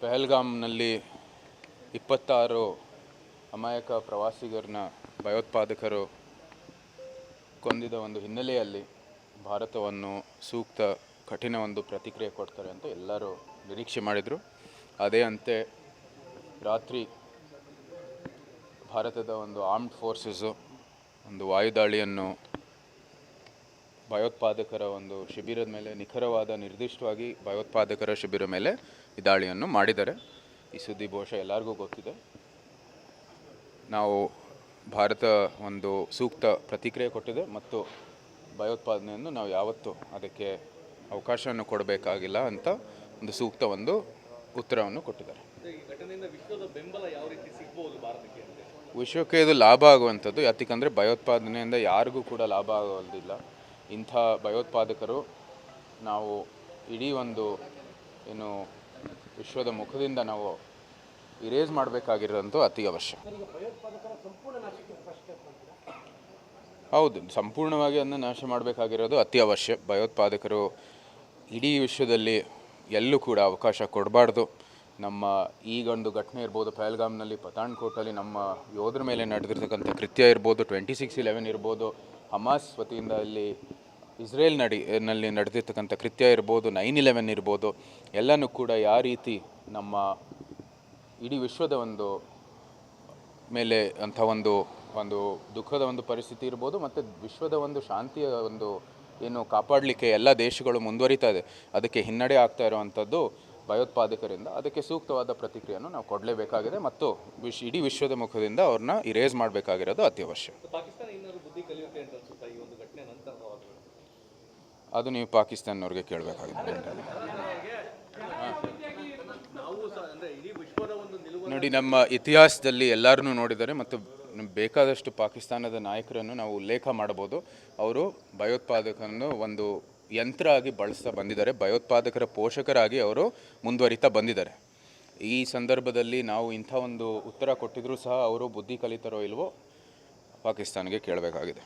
ಪಹಲ್ಗಾಮ್ನಲ್ಲಿ 26 ಅಮಾಯಕ ಪ್ರವಾಸಿಗರನ್ನ ಭಯೋತ್ಪಾದಕರು ಕೊಂದಿದ ಒಂದು ಹಿನ್ನೆಲೆಯಲ್ಲಿ ಭಾರತವನ್ನು ಸೂಕ್ತ ಕಠಿಣ ಒಂದು ಪ್ರತಿಕ್ರಿಯೆ ಕೊಡ್ತಾರೆ ಅಂತ ಎಲ್ಲರೂ ನಿರೀಕ್ಷೆ ಮಾಡಿದರು. ಅದೇ ಅಂತೆ ರಾತ್ರಿ ಭಾರತದ ಒಂದು ಆರ್ಮ್ಡ್ ಫೋರ್ಸಸ್ಸು ಒಂದು ವಾಯುದಾಳಿಯನ್ನು ಭಯೋತ್ಪಾದಕರ ಒಂದು ಶಿಬಿರದ ಮೇಲೆ ನಿಖರವಾದ ನಿರ್ದಿಷ್ಟವಾಗಿ ಭಯೋತ್ಪಾದಕರ ಶಿಬಿರ ಮೇಲೆ ಈ ದಾಳಿಯನ್ನು ಮಾಡಿದ್ದಾರೆ. ಈ ಸುದ್ದಿ ಬಹುಶಃ ಎಲ್ಲರಿಗೂ ಗೊತ್ತಿದೆ. ನಾವು ಭಾರತ ಒಂದು ಸೂಕ್ತ ಪ್ರತಿಕ್ರಿಯೆ ಕೊಟ್ಟಿದೆ ಮತ್ತು ಭಯೋತ್ಪಾದನೆಯನ್ನು ನಾವು ಯಾವತ್ತೂ ಅದಕ್ಕೆ ಅವಕಾಶವನ್ನು ಕೊಡಬೇಕಾಗಿಲ್ಲ ಅಂತ ಒಂದು ಸೂಕ್ತ ಒಂದು ಉತ್ತರವನ್ನು ಕೊಟ್ಟಿದ್ದಾರೆ. ವಿಶ್ವಕ್ಕೆ ಇದು ಲಾಭ ಆಗುವಂಥದ್ದು. ಯಾಕಂದರೆ ಭಯೋತ್ಪಾದನೆಯಿಂದ ಯಾರಿಗೂ ಕೂಡ ಲಾಭ ಆಗೋದಿಲ್ಲ. ಇಂಥ ಭಯೋತ್ಪಾದಕರು ನಾವು ಇಡೀ ಒಂದು ಏನು ವಿಶ್ವದ ಮುಖದಿಂದ ನಾವು ಇರೇಸ್ ಮಾಡಬೇಕಾಗಿರೋಂಥ ಅತಿ ಅವಶ್ಯ. ಹೌದು, ಸಂಪೂರ್ಣವಾಗಿ ಅದನ್ನು ನಾಶ ಮಾಡಬೇಕಾಗಿರೋದು ಅತಿ ಅವಶ್ಯ. ಭಯೋತ್ಪಾದಕರು ಇಡೀ ವಿಶ್ವದಲ್ಲಿ ಎಲ್ಲೂ ಕೂಡ ಅವಕಾಶ ಕೊಡಬಾರ್ದು. ನಮ್ಮ ಈಗೊಂದು ಘಟನೆ ಇರ್ಬೋದು, ಪಹಲ್ಗಾಮ್ನಲ್ಲಿ ಪಠಾಣ್ಕೋಟಲ್ಲಿ ನಮ್ಮ ಯೋಧರ ಮೇಲೆ ನಡೆದಿರ್ತಕ್ಕಂಥ ಕೃತ್ಯ ಇರ್ಬೋದು, 26/11 ಇರ್ಬೋದು, ಹಮಾಸ್ ವತಿಯಿಂದ ಇಲ್ಲಿ ಇಸ್ರೇಲ್ನಲ್ಲಿ ನಡೆದಿರ್ತಕ್ಕಂಥ ಕೃತ್ಯ ಇರ್ಬೋದು, 9/11 ಇರ್ಬೋದು, ಎಲ್ಲನೂ ಕೂಡ ಯಾವ ರೀತಿ ನಮ್ಮ ಇಡೀ ವಿಶ್ವದ ಒಂದು ಮೇಲೆ ಅಂಥ ಒಂದು ದುಃಖದ ಒಂದು ಪರಿಸ್ಥಿತಿ ಇರ್ಬೋದು ಮತ್ತು ವಿಶ್ವದ ಒಂದು ಶಾಂತಿಯ ಒಂದು ಏನು ಕಾಪಾಡಲಿಕ್ಕೆ ಎಲ್ಲ ದೇಶಗಳು ಮುಂದುವರಿತಾ ಇದೆ, ಅದಕ್ಕೆ ಹಿನ್ನಡೆ ಆಗ್ತಾ ಇರುವಂಥದ್ದು ಭಯೋತ್ಪಾದಕರಿಂದ. ಅದಕ್ಕೆ ಸೂಕ್ತವಾದ ಪ್ರತಿಕ್ರಿಯೆಯನ್ನು ನಾವು ಕೊಡಲೇಬೇಕಾಗಿದೆ ಮತ್ತು ಇಡೀ ವಿಶ್ವದ ಮುಖದಿಂದ ಅವ್ರನ್ನ ಇರೇಸ್ ಮಾಡಬೇಕಾಗಿರೋದು ಅತ್ಯವಶ್ಯ. ಅದು ನೀವು ಪಾಕಿಸ್ತಾನವ್ರಿಗೆ ಕೇಳಬೇಕಾಗಿದೆ. ನೋಡಿ, ನಮ್ಮ ಇತಿಹಾಸದಲ್ಲಿ ಎಲ್ಲರನ್ನೂ ನೋಡಿದ್ದಾರೆ ಮತ್ತು ಬೇಕಾದಷ್ಟು ಪಾಕಿಸ್ತಾನದ ನಾಯಕರನ್ನು ನಾವು ಉಲ್ಲೇಖ ಮಾಡಬಹುದು. ಅವರು ಭಯೋತ್ಪಾದಕರನ್ನು ಒಂದು ಯಂತ್ರ ಆಗಿ ಬಳಸ್ತಾ ಬಂದಿದ್ದಾರೆ, ಭಯೋತ್ಪಾದಕರ ಪೋಷಕರಾಗಿ ಅವರು ಮುಂದುವರಿತಾ ಬಂದಿದ್ದಾರೆ. ಈ ಸಂದರ್ಭದಲ್ಲಿ ನಾವು ಇಂಥ ಒಂದು ಉತ್ತರ ಕೊಟ್ಟಿದ್ರೂ ಸಹ ಅವರು ಬುದ್ಧಿ ಕಲಿತಾರೋ ಇಲ್ವೋ ಪಾಕಿಸ್ತಾನಿಗೆ ಕೇಳಬೇಕಾಗಿದೆ.